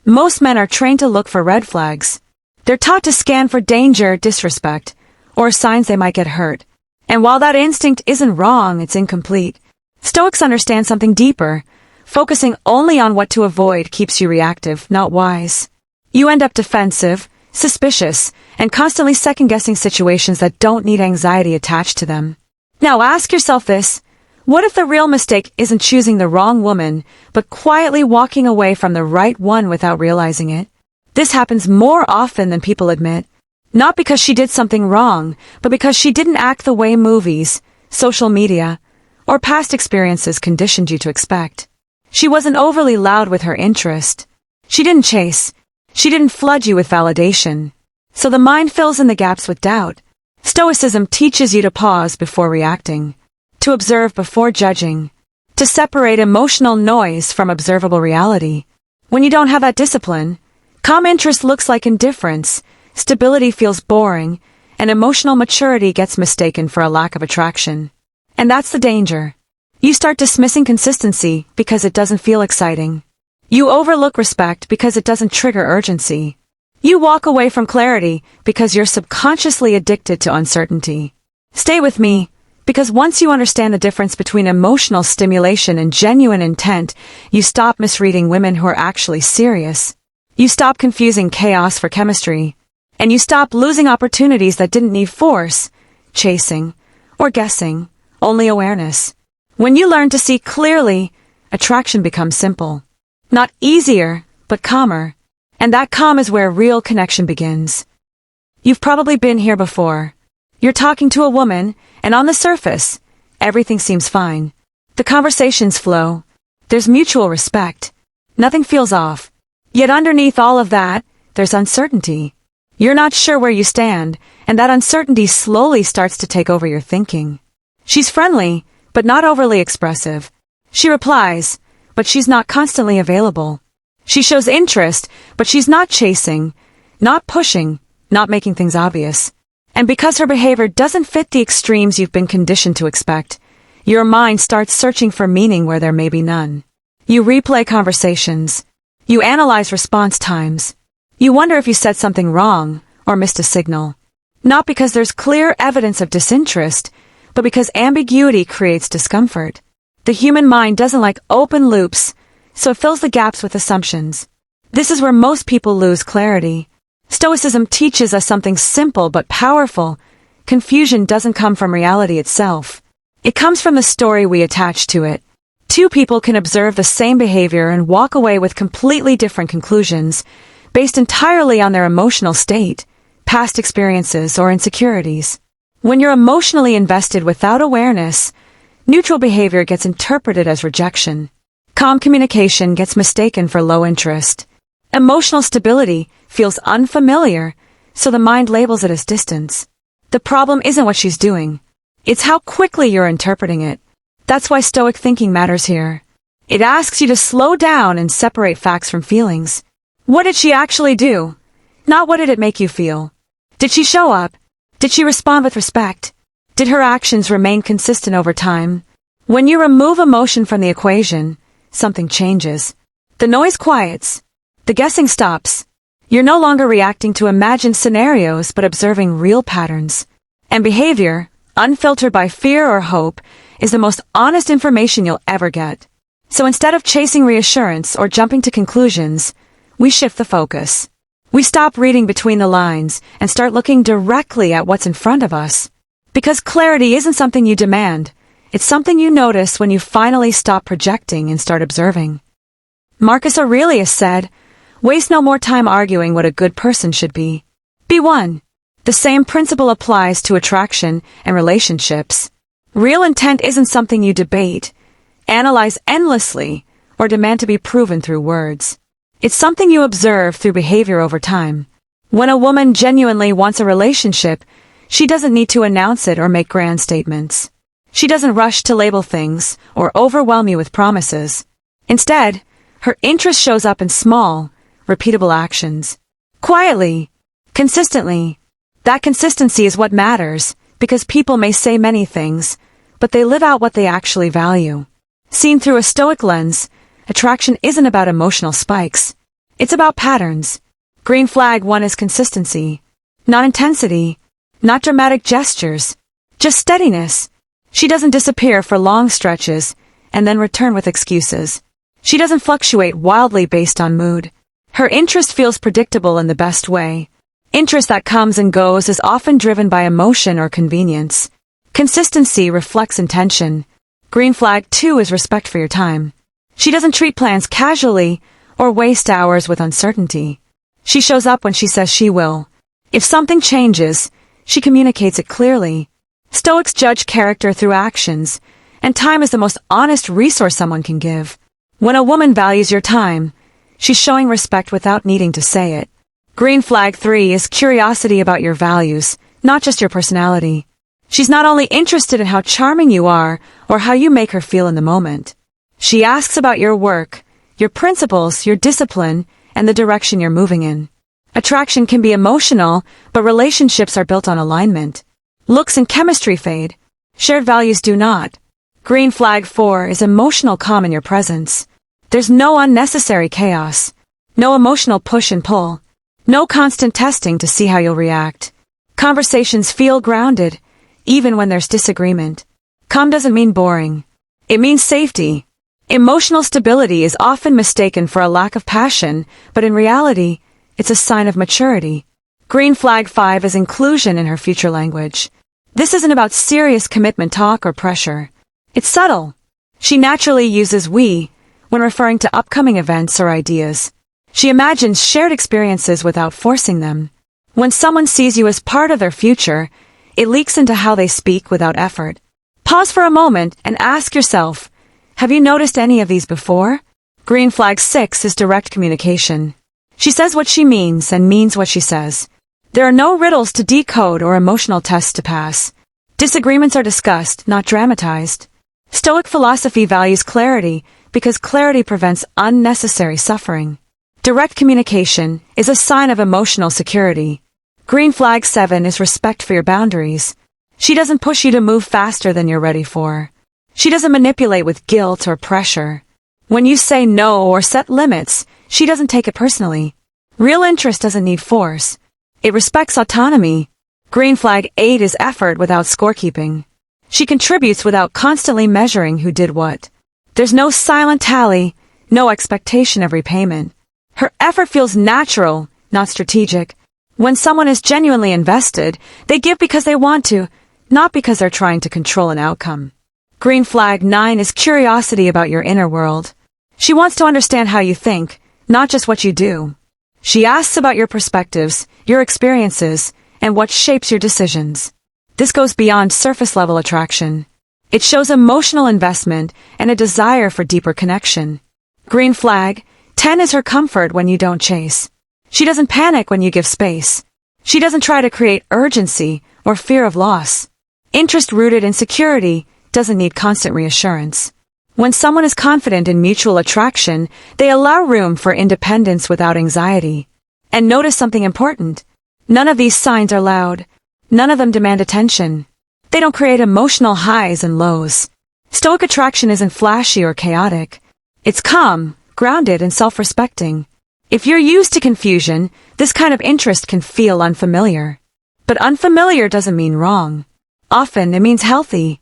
Most men are trained to look for red flags. They're taught to scan for danger, disrespect, or signs they might get hurt. And while that instinct isn't wrong, it's incomplete. Stoics understand something deeper. Focusing only on what to avoid keeps you reactive, not wise. You end up defensive, suspicious, and constantly second-guessing situations that don't need anxiety attached to them. Now ask yourself this: what if the real mistake isn't choosing the wrong woman, but quietly walking away from the right one without realizing it? This happens more often than people admit. Not because she did something wrong, but because she didn't act the way movies, social media, or past experiences conditioned you to expect. She wasn't overly loud with her interest. She didn't chase. She didn't flood you with validation. So the mind fills in the gaps with doubt. Stoicism teaches you to pause before reacting, to observe before judging, to separate emotional noise from observable reality. When you don't have that discipline, calm interest looks like indifference, stability feels boring, and emotional maturity gets mistaken for a lack of attraction. And that's the danger. You start dismissing consistency because it doesn't feel exciting. You overlook respect because it doesn't trigger urgency. You walk away from clarity because you're subconsciously addicted to uncertainty. Stay with me, because once you understand the difference between emotional stimulation and genuine intent, you stop misreading women who are actually serious. You stop confusing chaos for chemistry. And you stop losing opportunities that didn't need force, chasing, or guessing, only awareness. When you learn to see clearly, attraction becomes simple. Not easier, but calmer. And that calm is where real connection begins. You've probably been here before. You're talking to a woman, and on the surface, everything seems fine. The conversations flow. There's mutual respect. Nothing feels off. Yet underneath all of that, there's uncertainty. You're not sure where you stand, and that uncertainty slowly starts to take over your thinking. She's friendly, but not overly expressive. She replies, but she's not constantly available. She shows interest, but she's not chasing, not pushing, not making things obvious. And because her behavior doesn't fit the extremes you've been conditioned to expect, your mind starts searching for meaning where there may be none. You replay conversations. You analyze response times. You wonder if you said something wrong or missed a signal. Not because there's clear evidence of disinterest, but because ambiguity creates discomfort. The human mind doesn't like open loops, so it fills the gaps with assumptions. This is where most people lose clarity. Stoicism teaches us something simple but powerful. Confusion doesn't come from reality itself. It comes from the story we attach to it. Two people can observe the same behavior and walk away with completely different conclusions, based entirely on their emotional state, past experiences, or insecurities. When you're emotionally invested without awareness, neutral behavior gets interpreted as rejection. Calm communication gets mistaken for low interest. Emotional stability feels unfamiliar, so the mind labels it as distance. The problem isn't what she's doing. It's how quickly you're interpreting it. That's why Stoic thinking matters here. It asks you to slow down and separate facts from feelings. What did she actually do? Not what did it make you feel. Did she show up? Did she respond with respect? Did her actions remain consistent over time? When you remove emotion from the equation, something changes. The noise quiets. The guessing stops. You're no longer reacting to imagined scenarios but observing real patterns. And behavior, unfiltered by fear or hope, is the most honest information you'll ever get. So instead of chasing reassurance or jumping to conclusions, we shift the focus. We stop reading between the lines and start looking directly at what's in front of us. Because clarity isn't something you demand. It's something you notice when you finally stop projecting and start observing. Marcus Aurelius said, "Waste no more time arguing what a good person should be. Be one." The same principle applies to attraction and relationships. Real intent isn't something you debate, analyze endlessly, or demand to be proven through words. It's something you observe through behavior over time. When a woman genuinely wants a relationship, she doesn't need to announce it or make grand statements. She doesn't rush to label things or overwhelm you with promises. Instead, her interest shows up in small, repeatable actions. Quietly, consistently. That consistency is what matters, because people may say many things, but they live out what they actually value. Seen through a Stoic lens, attraction isn't about emotional spikes. It's about patterns. Green flag 1 is consistency. Not intensity. Not dramatic gestures. Just steadiness. She doesn't disappear for long stretches and then return with excuses. She doesn't fluctuate wildly based on mood. Her interest feels predictable in the best way. Interest that comes and goes is often driven by emotion or convenience. Consistency reflects intention. Green flag 2 is respect for your time. She doesn't treat plans casually or waste hours with uncertainty. She shows up when she says she will. If something changes, she communicates it clearly. Stoics judge character through actions, and time is the most honest resource someone can give. When a woman values your time, she's showing respect without needing to say it. Green flag 3 is curiosity about your values, not just your personality. She's not only interested in how charming you are or how you make her feel in the moment. She asks about your work, your principles, your discipline, and the direction you're moving in. Attraction can be emotional, but relationships are built on alignment. Looks and chemistry fade. Shared values do not. Green flag 4 is emotional calm in your presence. There's no unnecessary chaos. No emotional push and pull. No constant testing to see how you'll react. Conversations feel grounded, even when there's disagreement. Calm doesn't mean boring. It means safety. Emotional stability is often mistaken for a lack of passion, but in reality, it's a sign of maturity. Green flag 5 is inclusion in her future language. This isn't about serious commitment talk or pressure. It's subtle. She naturally uses we when referring to upcoming events or ideas. She imagines shared experiences without forcing them. When someone sees you as part of their future, it leaks into how they speak without effort. Pause for a moment and ask yourself, have you noticed any of these before? Green flag 6 is direct communication. She says what she means and means what she says. There are no riddles to decode or emotional tests to pass. Disagreements are discussed, not dramatized. Stoic philosophy values clarity because clarity prevents unnecessary suffering. Direct communication is a sign of emotional security. Green flag 7 is respect for your boundaries. She doesn't push you to move faster than you're ready for. She doesn't manipulate with guilt or pressure. When you say no or set limits, she doesn't take it personally. Real interest doesn't need force. It respects autonomy. Green flag 8 is effort without scorekeeping. She contributes without constantly measuring who did what. There's no silent tally, no expectation of repayment. Her effort feels natural, not strategic. When someone is genuinely invested, they give because they want to, not because they're trying to control an outcome. Green flag 9 is curiosity about your inner world. She wants to understand how you think, not just what you do. She asks about your perspectives, your experiences, and what shapes your decisions. This goes beyond surface-level attraction. It shows emotional investment and a desire for deeper connection. Green flag 10 is her comfort when you don't chase. She doesn't panic when you give space. She doesn't try to create urgency or fear of loss. Interest rooted in security doesn't need constant reassurance. When someone is confident in mutual attraction, they allow room for independence without anxiety. And notice something important. None of these signs are loud. None of them demand attention. They don't create emotional highs and lows. Stoic attraction isn't flashy or chaotic. It's calm, grounded, and self-respecting. If you're used to confusion, this kind of interest can feel unfamiliar. But unfamiliar doesn't mean wrong. Often it means healthy.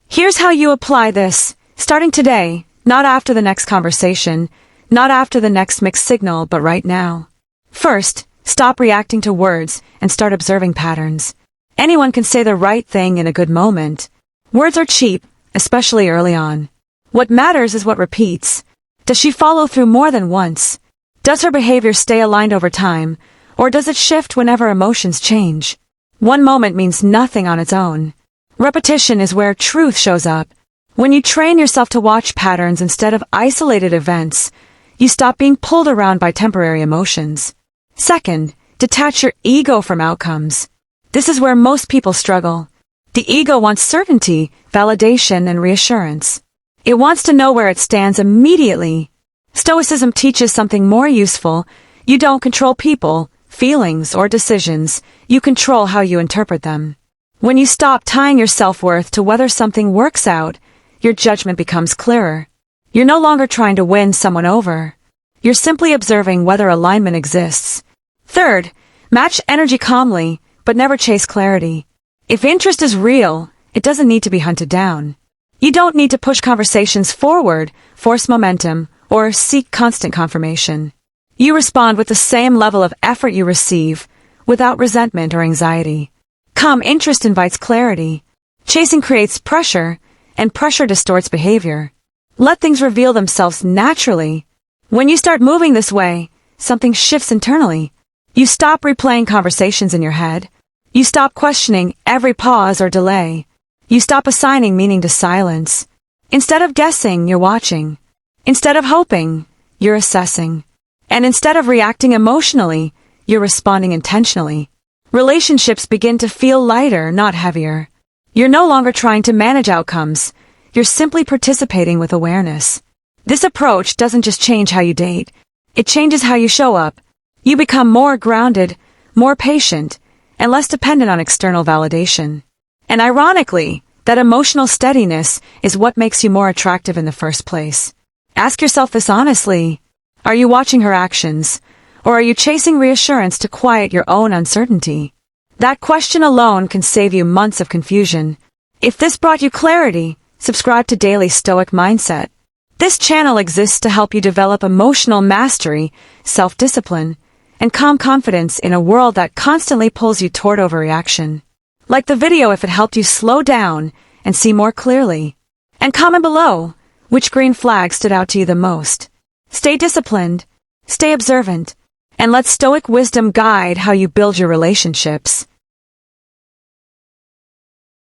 Here's how you apply this. Starting today, not after the next conversation, not after the next mixed signal, but right now. First, stop reacting to words and start observing patterns. Anyone can say the right thing in a good moment. Words are cheap, especially early on. What matters is what repeats. Does she follow through more than once? Does her behavior stay aligned over time, or does it shift whenever emotions change? One moment means nothing on its own. Repetition is where truth shows up. When you train yourself to watch patterns instead of isolated events, you stop being pulled around by temporary emotions. Second, detach your ego from outcomes. This is where most people struggle. The ego wants certainty, validation, and reassurance. It wants to know where it stands immediately. Stoicism teaches something more useful. You don't control people, feelings, or decisions. You control how you interpret them. When you stop tying your self-worth to whether something works out, your judgment becomes clearer. You're no longer trying to win someone over. You're simply observing whether alignment exists. Third, match energy calmly, but never chase clarity. If interest is real, it doesn't need to be hunted down. You don't need to push conversations forward, force momentum, or seek constant confirmation. You respond with the same level of effort you receive, without resentment or anxiety. Calm interest invites clarity. Chasing creates pressure, and pressure distorts behavior. Let things reveal themselves naturally. When you start moving this way, something shifts internally. You stop replaying conversations in your head. You stop questioning every pause or delay. You stop assigning meaning to silence. Instead of guessing, you're watching. Instead of hoping, you're assessing. And instead of reacting emotionally, you're responding intentionally. Relationships begin to feel lighter, not heavier. You're no longer trying to manage outcomes. You're simply participating with awareness. This approach doesn't just change how you date. It changes how you show up. You become more grounded, more patient, and less dependent on external validation. And ironically, that emotional steadiness is what makes you more attractive in the first place. Ask yourself this honestly. Are you watching her actions, or are you chasing reassurance to quiet your own uncertainty? That question alone can save you months of confusion. If this brought you clarity, subscribe to Daily Stoic Mindset. This channel exists to help you develop emotional mastery, self-discipline, and calm confidence in a world that constantly pulls you toward overreaction. Like the video if it helped you slow down and see more clearly. And comment below which green flag stood out to you the most. Stay disciplined, stay observant, and let Stoic wisdom guide how you build your relationships.